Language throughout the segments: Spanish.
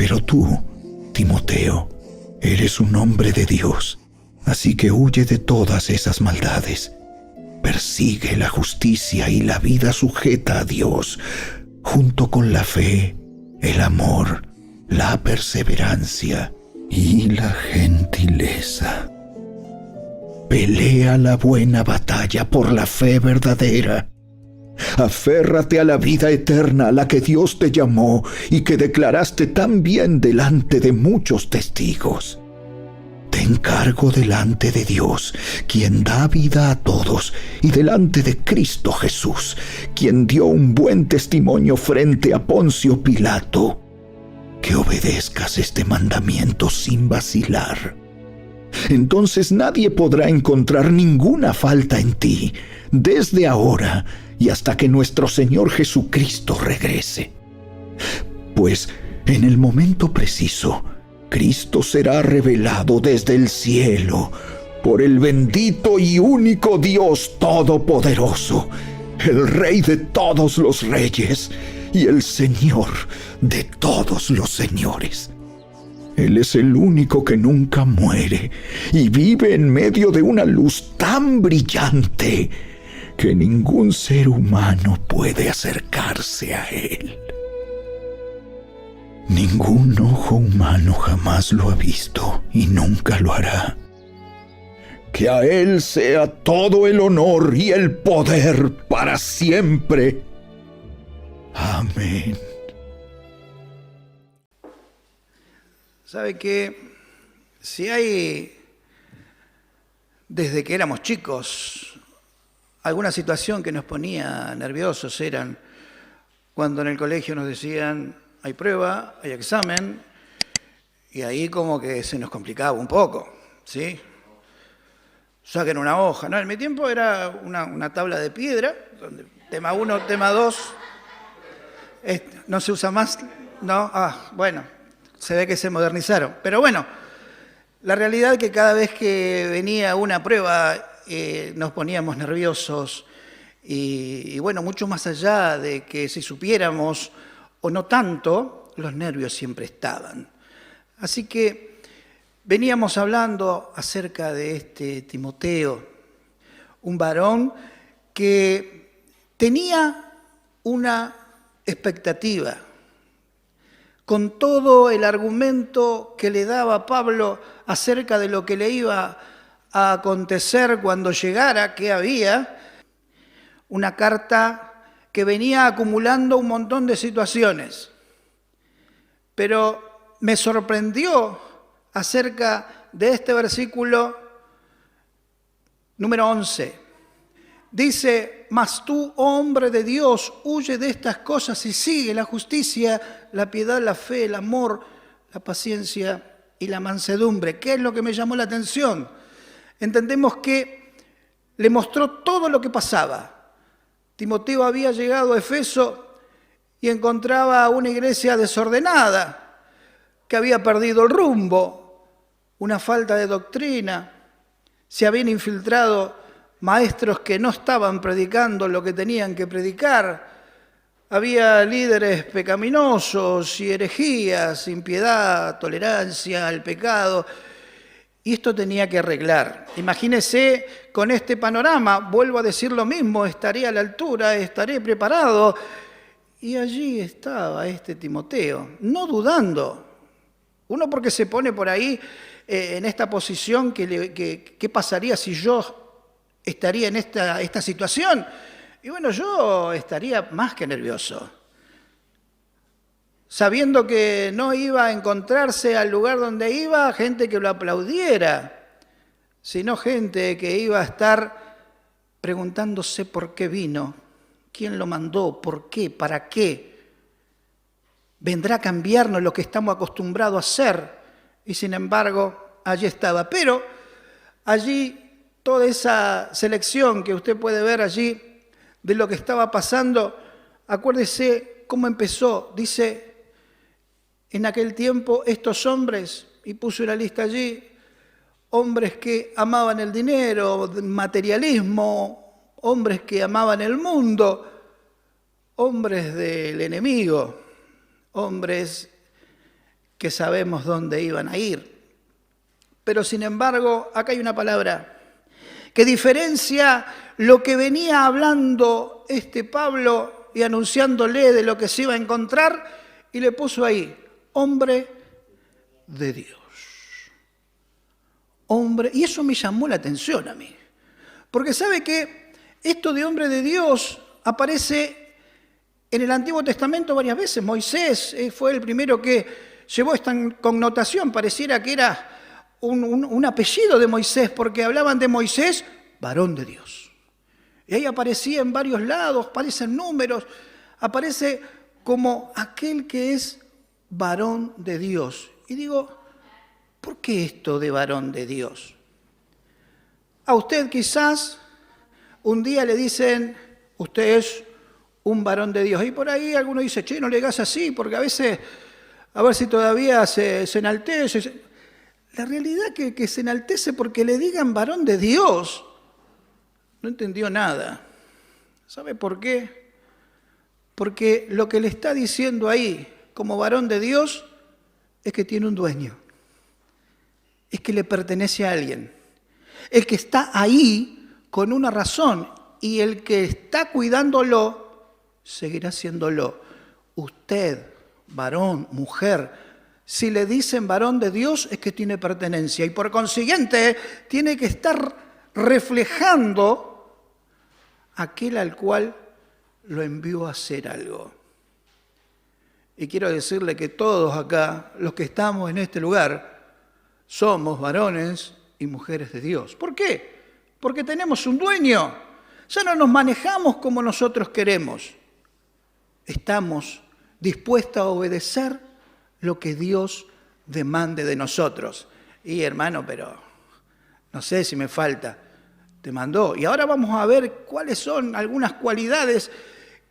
Pero tú, Timoteo, eres un hombre de Dios, así que huye de todas esas maldades. Persigue la justicia y la vida sujeta a Dios, junto con la fe, el amor, la perseverancia y la gentileza. Pelea la buena batalla por la fe verdadera. Aférrate a la vida eterna a la que Dios te llamó y que declaraste tan bien delante de muchos testigos. Te encargo delante de Dios, quien da vida a todos, y delante de Cristo Jesús, quien dio un buen testimonio frente a Poncio Pilato, que obedezcas este mandamiento sin vacilar. Entonces nadie podrá encontrar ninguna falta en ti, desde ahora y hasta que nuestro Señor Jesucristo regrese. Pues en el momento preciso, Cristo será revelado desde el cielo por el bendito y único Dios Todopoderoso, el Rey de todos los reyes y el Señor de todos los señores. Él es el único que nunca muere y vive en medio de una luz tan brillante que ningún ser humano puede acercarse a Él. Ningún ojo humano jamás lo ha visto y nunca lo hará. Que a Él sea todo el honor y el poder para siempre. Amén. ¿Sabe qué? Si hay, desde que éramos chicos, alguna situación que nos ponía nerviosos, eran cuando en el colegio nos decían, hay prueba, hay examen, y ahí como que se nos complicaba un poco, ¿sí? Saquen una hoja, ¿no? En mi tiempo era una tabla de piedra, donde tema 1, tema 2, no se usa más, ¿no? Bueno, se ve que se modernizaron. Pero bueno, la realidad es que cada vez que venía una prueba nos poníamos nerviosos y bueno, mucho más allá de que si supiéramos o no tanto, los nervios siempre estaban. Así que veníamos hablando acerca de este Timoteo, un varón que tenía una expectativa, con todo el argumento que le daba Pablo acerca de lo que le iba a acontecer cuando llegara, que había una carta que venía acumulando un montón de situaciones. Pero me sorprendió acerca de este versículo número 11. Dice, mas tú, hombre de Dios, huye de estas cosas y sigue la justicia, la piedad, la fe, el amor, la paciencia y la mansedumbre. ¿Qué es lo que me llamó la atención? Entendemos que le mostró todo lo que pasaba. Timoteo había llegado a Efeso y encontraba una iglesia desordenada, que había perdido el rumbo, una falta de doctrina, se habían infiltrado maestros que no estaban predicando lo que tenían que predicar, había líderes pecaminosos y herejías, impiedad, tolerancia al pecado, y esto tenía que arreglar. Imagínese con este panorama, vuelvo a decir lo mismo, estaré a la altura, estaré preparado, y allí estaba este Timoteo, no dudando. Uno porque se pone por ahí en esta posición, ¿qué pasaría si yo estaría en esta situación? Y bueno, yo estaría más que nervioso, sabiendo que no iba a encontrarse al lugar donde iba gente que lo aplaudiera, sino gente que iba a estar preguntándose por qué vino, quién lo mandó, por qué, para qué. Vendrá a cambiarnos lo que estamos acostumbrados a hacer. Y sin embargo, allí estaba. Pero allí toda esa selección que usted puede ver allí de lo que estaba pasando, acuérdese cómo empezó. Dice, en aquel tiempo estos hombres, y puso una lista allí, hombres que amaban el dinero, el materialismo, hombres que amaban el mundo, hombres del enemigo, hombres que sabemos dónde iban a ir. Pero sin embargo, acá hay una palabra que diferencia lo que venía hablando este Pablo y anunciándole de lo que se iba a encontrar, y le puso ahí, hombre de Dios. Hombre, y eso me llamó la atención a mí. Porque sabe que esto de hombre de Dios aparece en el Antiguo Testamento varias veces. Moisés fue el primero que llevó esta connotación, pareciera que era un apellido de Moisés, porque hablaban de Moisés, varón de Dios. Y ahí aparecía en varios lados, aparecen números, aparece como aquel que es varón de Dios. Y digo, ¿por qué esto de varón de Dios? A usted quizás un día le dicen, usted es un varón de Dios. Y por ahí alguno dice, che, no le digas así, porque a veces, a ver si todavía se enaltece. La realidad que se enaltece porque le digan varón de Dios. No entendió nada. ¿Sabe por qué? Porque lo que le está diciendo ahí como varón de Dios es que tiene un dueño. Es que le pertenece a alguien. El que está ahí con una razón y el que está cuidándolo seguirá haciéndolo. Usted, varón, mujer, si le dicen varón de Dios es que tiene pertenencia y por consiguiente tiene que estar reflejando aquel al cual lo envió a hacer algo. Y quiero decirle que todos acá, los que estamos en este lugar, somos varones y mujeres de Dios. ¿Por qué? Porque tenemos un dueño. Ya no nos manejamos como nosotros queremos. Estamos dispuestos a obedecer lo que Dios demande de nosotros. Y hermano, pero no sé si me falta, te mandó. Y ahora vamos a ver cuáles son algunas cualidades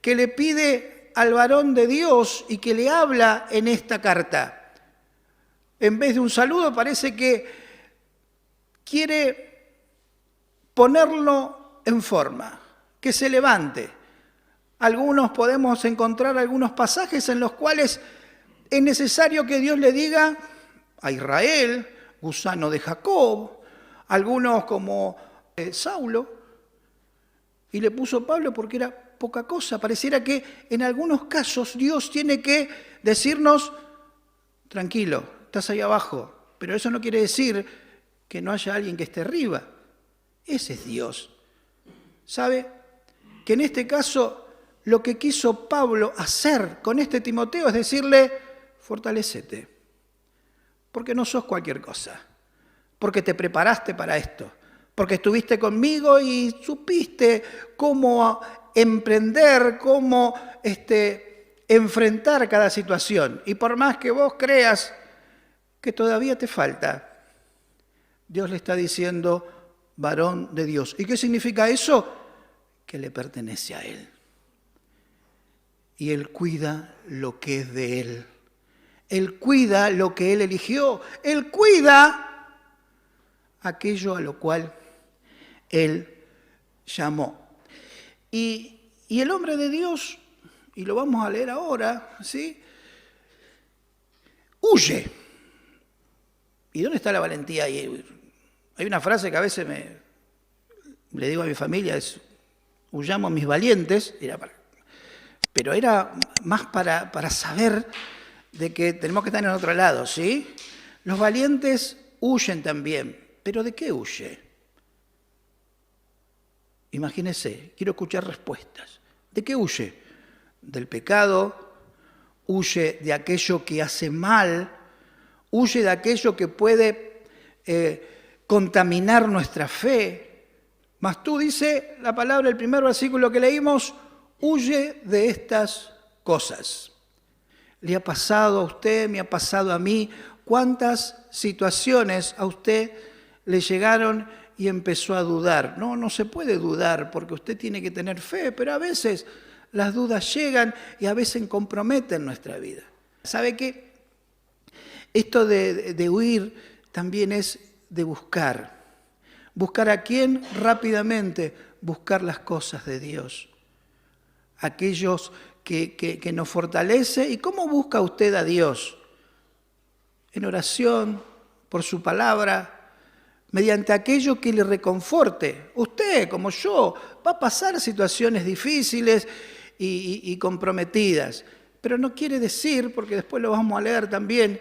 que le pide al varón de Dios y que le habla en esta carta. En vez de un saludo parece que quiere ponerlo en forma, que se levante. Algunos podemos encontrar algunos pasajes en los cuales es necesario que Dios le diga a Israel, gusano de Jacob, algunos como Saulo, y le puso Pablo porque era poca cosa. Pareciera que en algunos casos Dios tiene que decirnos, tranquilo, estás ahí abajo, pero eso no quiere decir que no haya alguien que esté arriba. Ese es Dios. ¿Sabe? Que en este caso lo que quiso Pablo hacer con este Timoteo es decirle, fortalécete, porque no sos cualquier cosa, porque te preparaste para esto, porque estuviste conmigo y supiste cómo emprender, cómo enfrentar cada situación. Y por más que vos creas que todavía te falta, Dios le está diciendo, varón de Dios. ¿Y qué significa eso? Que le pertenece a Él. Y Él cuida lo que es de Él. Él cuida lo que Él eligió. Él cuida aquello a lo cual Él llamó. Y el hombre de Dios, y lo vamos a leer ahora, ¿sí? Huye. ¿Y dónde está la valentía? Hay una frase que a veces le digo a mi familia, es, huyamos mis valientes, pero era más para saber de que tenemos que estar en otro lado, ¿sí? Los valientes huyen también, pero ¿de qué huye? Imagínese, quiero escuchar respuestas. ¿De qué huye? Del pecado, huye de aquello que hace mal, huye de aquello que puede contaminar nuestra fe. Mas tú, dice la palabra, el primer versículo que leímos, huye de estas cosas. ¿Le ha pasado a usted, me ha pasado a mí? ¿Cuántas situaciones a usted le llegaron y empezó a dudar? No se puede dudar porque usted tiene que tener fe, pero a veces las dudas llegan y a veces comprometen nuestra vida. ¿Sabe qué? Esto de huir también es de buscar. ¿Buscar a quién? Rápidamente, buscar las cosas de Dios. Aquellos que nos fortalece. ¿Y cómo busca usted a Dios? en oración, por su palabra, mediante aquello que le reconforte. Usted, como yo, va a pasar situaciones difíciles y comprometidas, pero no quiere decir, porque después lo vamos a leer también,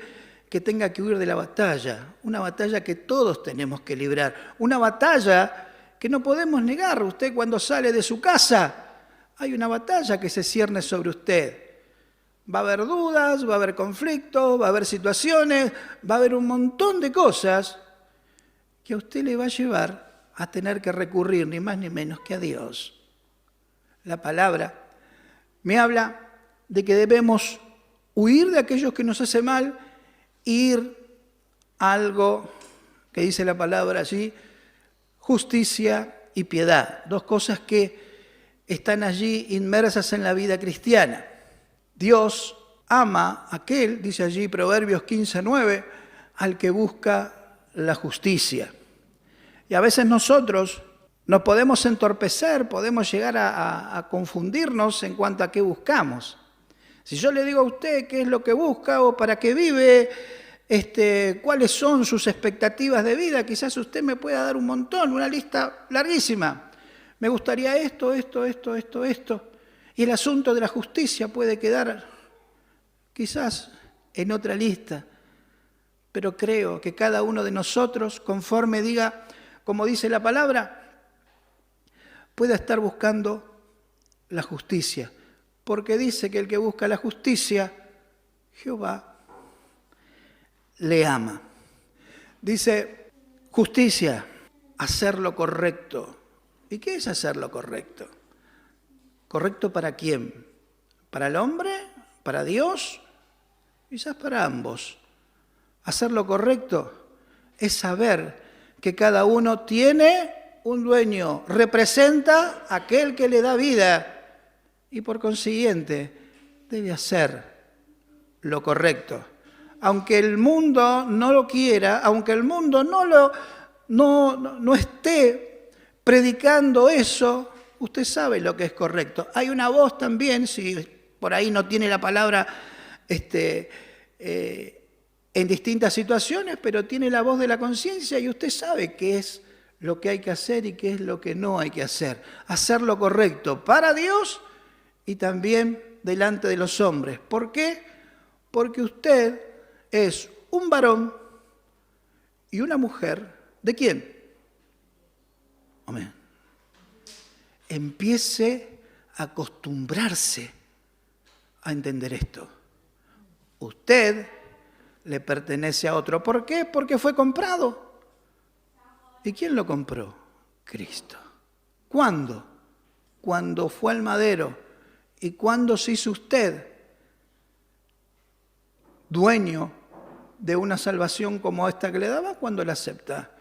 que tenga que huir de la batalla, una batalla que todos tenemos que librar, una batalla que no podemos negar. Usted cuando sale de su casa, hay una batalla que se cierne sobre usted. Va a haber dudas, va a haber conflictos, va a haber situaciones, va a haber un montón de cosas que a usted le va a llevar a tener que recurrir ni más ni menos que a Dios. La palabra me habla de que debemos huir de aquellos que nos hacen mal, ir a algo que dice la palabra allí, justicia y piedad, dos cosas que están allí inmersas en la vida cristiana. Dios ama a aquel, dice allí Proverbios 15:9, al que busca la justicia. Y a veces nosotros nos podemos entorpecer, podemos llegar a confundirnos en cuanto a qué buscamos. Si yo le digo a usted qué es lo que busca o para qué vive, cuáles son sus expectativas de vida, quizás usted me pueda dar un montón, una lista larguísima. Me gustaría esto. Y el asunto de la justicia puede quedar quizás en otra lista. Pero creo que cada uno de nosotros, conforme diga, como dice la palabra, pueda estar buscando la justicia. Porque dice que el que busca la justicia, Jehová le ama. Dice, justicia, hacer lo correcto. ¿Y qué es hacer lo correcto? ¿Correcto para quién? ¿Para el hombre? ¿Para Dios? Quizás para ambos. Hacer lo correcto es saber que cada uno tiene un dueño, representa a aquel que le da vida y por consiguiente debe hacer lo correcto. Aunque el mundo no lo quiera, aunque el mundo no esté predicando eso, usted sabe lo que es correcto. Hay una voz también, si por ahí no tiene la palabra en distintas situaciones, pero tiene la voz de la conciencia y usted sabe qué es lo que hay que hacer y qué es lo que no hay que hacer. Hacer lo correcto para Dios y también delante de los hombres. ¿Por qué? Porque usted es un varón y una mujer. ¿De quién? Amén. Empiece a acostumbrarse a entender esto. Usted le pertenece a otro. ¿Por qué? Porque fue comprado. ¿Y quién lo compró? Cristo. ¿Cuándo? Cuando fue al madero. ¿Y cuándo se hizo usted dueño de una salvación como esta que le daba? Cuando la acepta.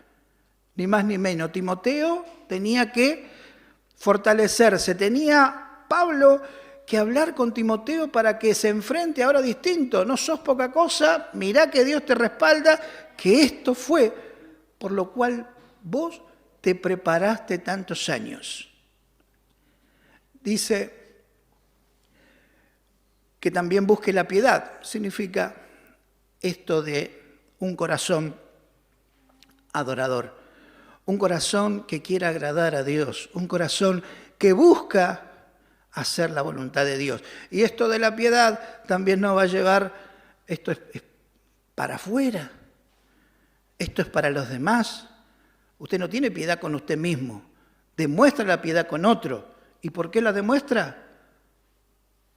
Ni más ni menos. Timoteo tenía que fortalecerse. Tenía Pablo que hablar con Timoteo para que se enfrente ahora distinto. No sos poca cosa, mirá que Dios te respalda, que esto fue por lo cual vos te preparaste tantos años. Dice que también busque la piedad. Significa esto de un corazón adorador, un corazón que quiera agradar a Dios, un corazón que busca hacer la voluntad de Dios. Y esto de la piedad también nos va a llevar, esto es para afuera, esto es para los demás. Usted no tiene piedad con usted mismo, demuestra la piedad con otro. ¿Y por qué la demuestra?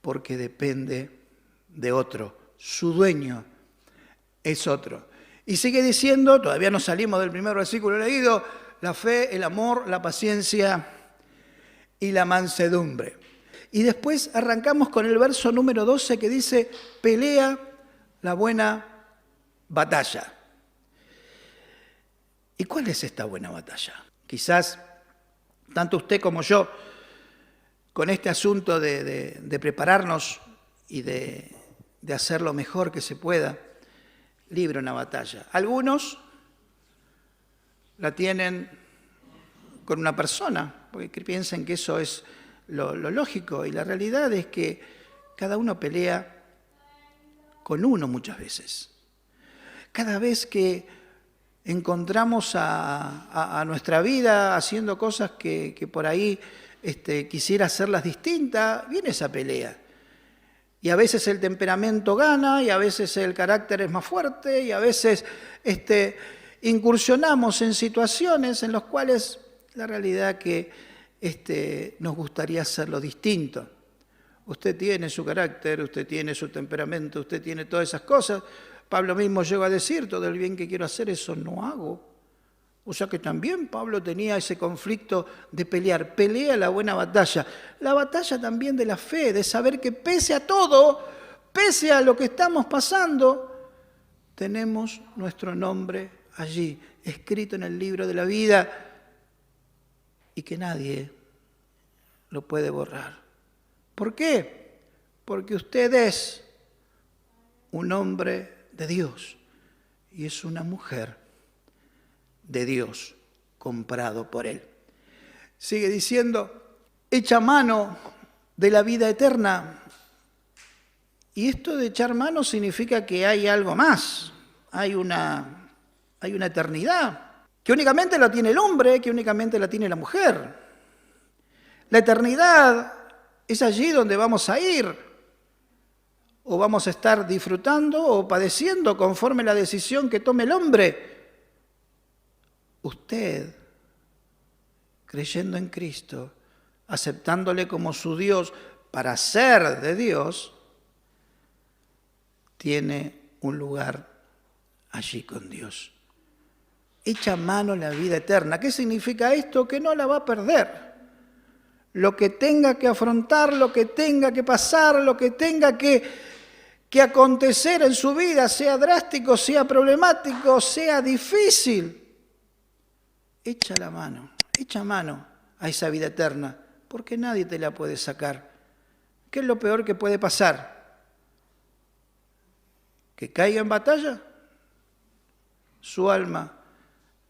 Porque depende de otro, su dueño es otro. Y sigue diciendo, todavía no salimos del primer versículo leído, la fe, el amor, la paciencia y la mansedumbre. Y después arrancamos con el verso número 12 que dice, pelea la buena batalla. ¿Y cuál es esta buena batalla? Quizás tanto usted como yo, con este asunto de prepararnos y de hacer lo mejor que se pueda, libre una batalla. Algunos la tienen con una persona, porque piensan que eso es lo lógico, y la realidad es que cada uno pelea con uno muchas veces. Cada vez que encontramos a nuestra vida haciendo cosas que por ahí quisiera hacerlas distintas, viene esa pelea. Y a veces el temperamento gana, y a veces el carácter es más fuerte, y a veces incursionamos en situaciones en las cuales la realidad que nos gustaría hacerlo distinto. Usted tiene su carácter, usted tiene su temperamento, usted tiene todas esas cosas. Pablo mismo llegó a decir, todo el bien que quiero hacer, eso no hago. O sea que también Pablo tenía ese conflicto de pelear. Pelea la buena batalla. La batalla también de la fe, de saber que pese a todo, pese a lo que estamos pasando, tenemos nuestro nombre allí, escrito en el libro de la vida, y que nadie lo puede borrar. ¿Por qué? Porque usted es un hombre de Dios y es una mujer de Dios, comprado por Él. Sigue diciendo, echa mano de la vida eterna. Y esto de echar mano significa que hay algo más, hay una eternidad, que únicamente la tiene el hombre, que únicamente la tiene la mujer. La eternidad es allí donde vamos a ir, o vamos a estar disfrutando o padeciendo conforme la decisión que tome el hombre. Usted, creyendo en Cristo, aceptándole como su Dios para ser de Dios, tiene un lugar allí con Dios. Echa mano la vida eterna. ¿Qué significa esto? Que no la va a perder. Lo que tenga que afrontar, lo que tenga que pasar, lo que tenga que acontecer en su vida, sea drástico, sea problemático, sea difícil, echa mano a esa vida eterna, porque nadie te la puede sacar. ¿Qué es lo peor que puede pasar? ¿Que caiga en batalla? Su alma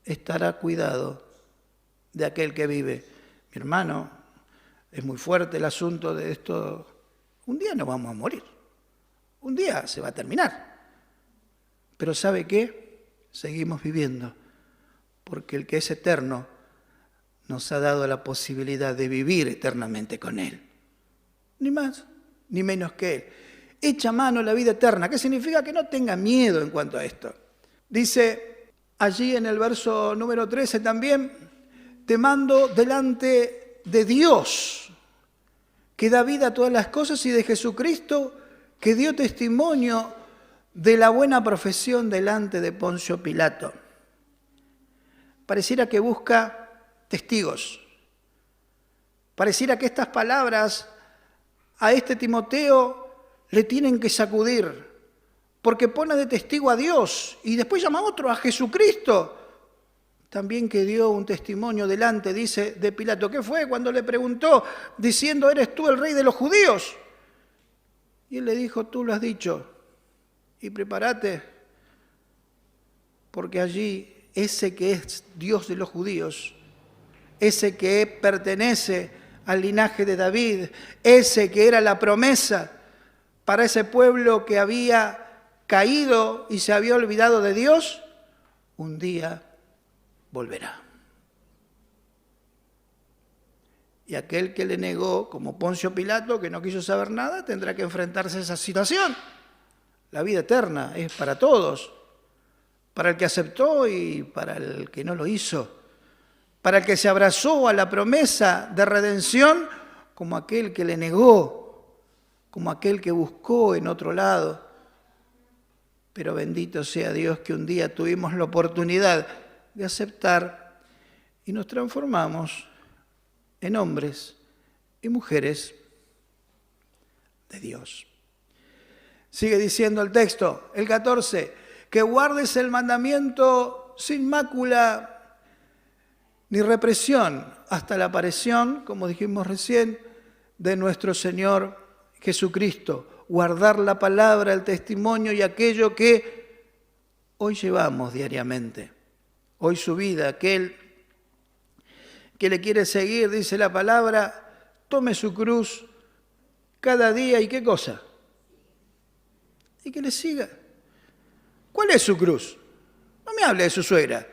estará cuidado de aquel que vive. Mi hermano, es muy fuerte el asunto de esto. Un día nos vamos a morir. Un día se va a terminar. Pero ¿sabe qué? Seguimos viviendo. Porque el que es eterno nos ha dado la posibilidad de vivir eternamente con Él. Ni más, ni menos que Él. Echa mano a la vida eterna. ¿Qué significa? Que no tenga miedo en cuanto a esto. Dice allí en el verso número 13 también, te mando delante de Dios, que da vida a todas las cosas, y de Jesucristo, que dio testimonio de la buena profesión delante de Poncio Pilato. Pareciera que busca testigos. Pareciera que estas palabras a este Timoteo le tienen que sacudir, porque pone de testigo a Dios y después llama a otro, a Jesucristo, también que dio un testimonio delante, dice, de Pilato. ¿Qué fue? Cuando le preguntó, diciendo, ¿eres tú el rey de los judíos? Y él le dijo, tú lo has dicho, y prepárate, porque allí ese que es Dios de los judíos, ese que pertenece al linaje de David, ese que era la promesa para ese pueblo que había caído y se había olvidado de Dios, un día volverá. Y aquel que le negó, como Poncio Pilato, que no quiso saber nada, tendrá que enfrentarse a esa situación. La vida eterna es para todos, para el que aceptó y para el que no lo hizo, para el que se abrazó a la promesa de redención, como aquel que le negó, como aquel que buscó en otro lado. Pero bendito sea Dios que un día tuvimos la oportunidad de aceptar y nos transformamos en hombres y mujeres de Dios. Sigue diciendo el texto, el 14, que guardes el mandamiento sin mácula ni represión hasta la aparición, como dijimos recién, de nuestro Señor Jesucristo. Guardar la palabra, el testimonio y aquello que hoy llevamos diariamente. Hoy su vida, aquel que le quiere seguir, dice la palabra, tome su cruz cada día y ¿qué cosa? Y que le siga. ¿Cuál es su cruz? No me hable de su suegra.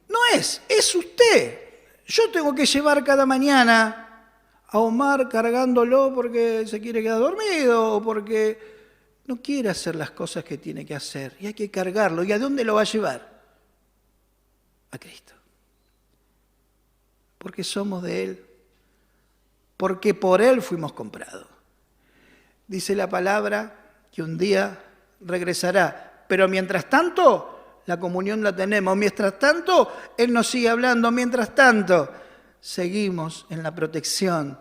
No es usted. Yo tengo que llevar cada mañana a Omar cargándolo porque se quiere quedar dormido o porque no quiere hacer las cosas que tiene que hacer. Y hay que cargarlo. ¿Y a dónde lo va a llevar? A Cristo. Porque somos de Él. Porque por Él fuimos comprados. Dice la palabra que un día regresará. Pero mientras tanto, la comunión la tenemos. Mientras tanto, Él nos sigue hablando. Mientras tanto, seguimos en la protección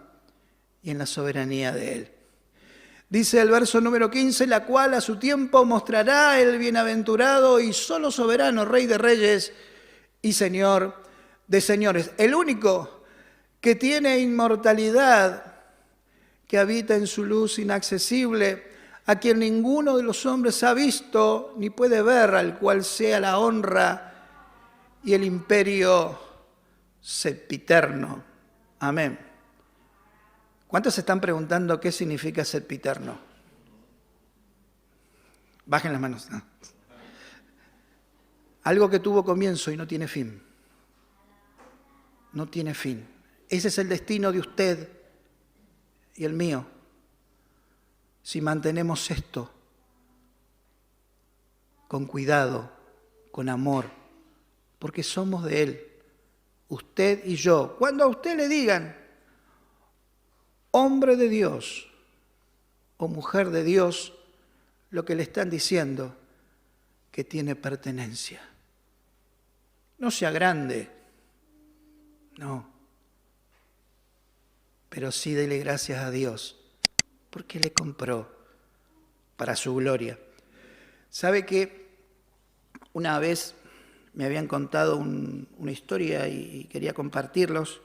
y en la soberanía de Él. Dice el verso número 15, la cual a su tiempo mostrará el bienaventurado y solo soberano, Rey de reyes y Señor de señores. El único que tiene inmortalidad, que habita en su luz inaccesible, a quien ninguno de los hombres ha visto ni puede ver, al cual sea la honra y el imperio sempiterno. Amén. ¿Cuántos se están preguntando qué significa sempiterno? Bajen las manos. No. Algo que tuvo comienzo y no tiene fin. No tiene fin. Ese es el destino de usted y el mío. Si mantenemos esto con cuidado, con amor, porque somos de Él, usted y yo. Cuando a usted le digan, hombre de Dios o mujer de Dios, lo que le están diciendo, que tiene pertenencia. No sea grande, no, pero sí dele gracias a Dios, porque le compró para su gloria. ¿Sabe que una vez me habían contado una historia y quería compartirlos?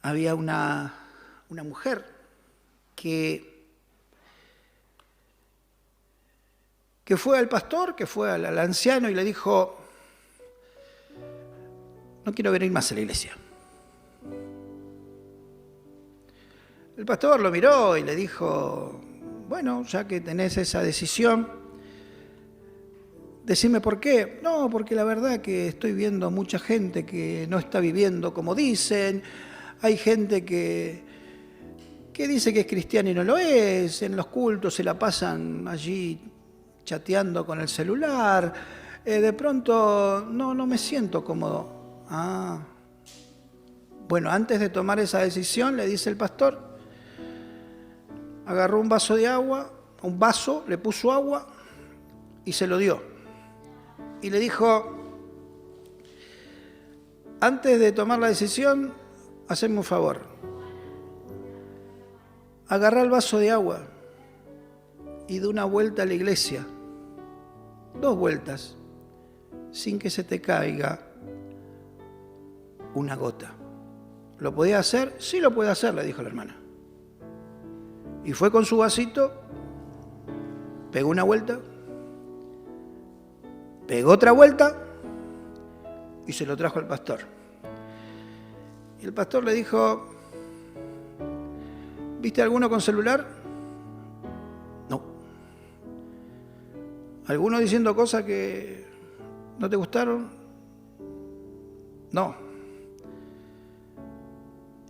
Había una mujer que fue al pastor, que fue al anciano y le dijo, no quiero venir más a la iglesia. El pastor lo miró y le dijo, bueno, ya que tenés esa decisión, decime por qué. No, porque la verdad que estoy viendo mucha gente que no está viviendo como dicen. Hay gente que dice que es cristiana y no lo es. En los cultos se la pasan allí chateando con el celular. De pronto no me siento cómodo. Bueno, antes de tomar esa decisión, le dice el pastor, agarró un vaso de agua, le puso agua y se lo dio. Y le dijo, antes de tomar la decisión, haceme un favor. Agarrá el vaso de agua y da una vuelta a la iglesia. 2 vueltas, sin que se te caiga una gota. ¿Lo podía hacer? Sí lo puede hacer, le dijo la hermana. Y fue con su vasito, pegó una vuelta, pegó otra vuelta y se lo trajo al pastor. Y el pastor le dijo, ¿viste alguno con celular? No. ¿Alguno diciendo cosas que no te gustaron? No.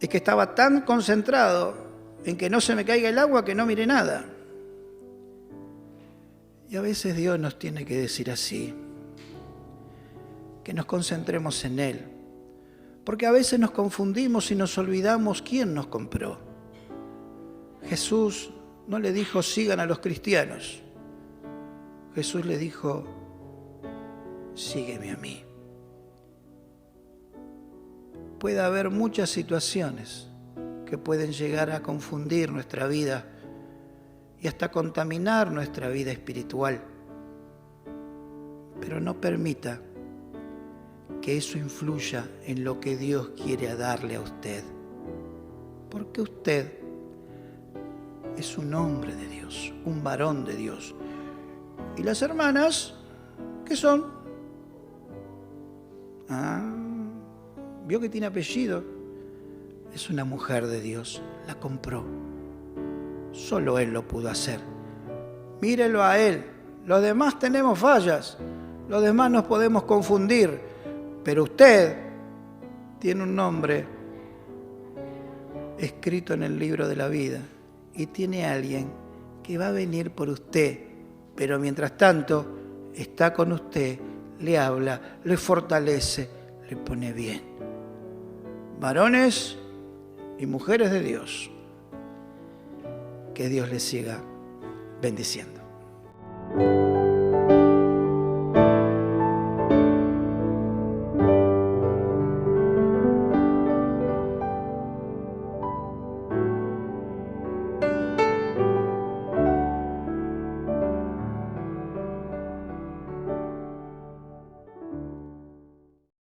Es que estaba tan concentrado en que no se me caiga el agua que no miré nada. Y a veces Dios nos tiene que decir así, que nos concentremos en Él. Porque a veces nos confundimos y nos olvidamos quién nos compró. Jesús no le dijo sigan a los cristianos. Jesús le dijo, sígueme a mí. Puede haber muchas situaciones que pueden llegar a confundir nuestra vida y hasta contaminar nuestra vida espiritual. Pero no permita que eso influya en lo que Dios quiere darle a usted. Porque usted es un hombre de Dios, un varón de Dios. ¿Y las hermanas qué son? ¿Vio que tiene apellido? Es una mujer de Dios, la compró. Solo Él lo pudo hacer. Mírelo a Él. Los demás tenemos fallas, los demás nos podemos confundir, pero usted tiene un nombre escrito en el libro de la vida y tiene a alguien que va a venir por usted, pero mientras tanto está con usted, le habla, le fortalece, le pone bien. Varones y mujeres de Dios, que Dios les siga bendiciendo.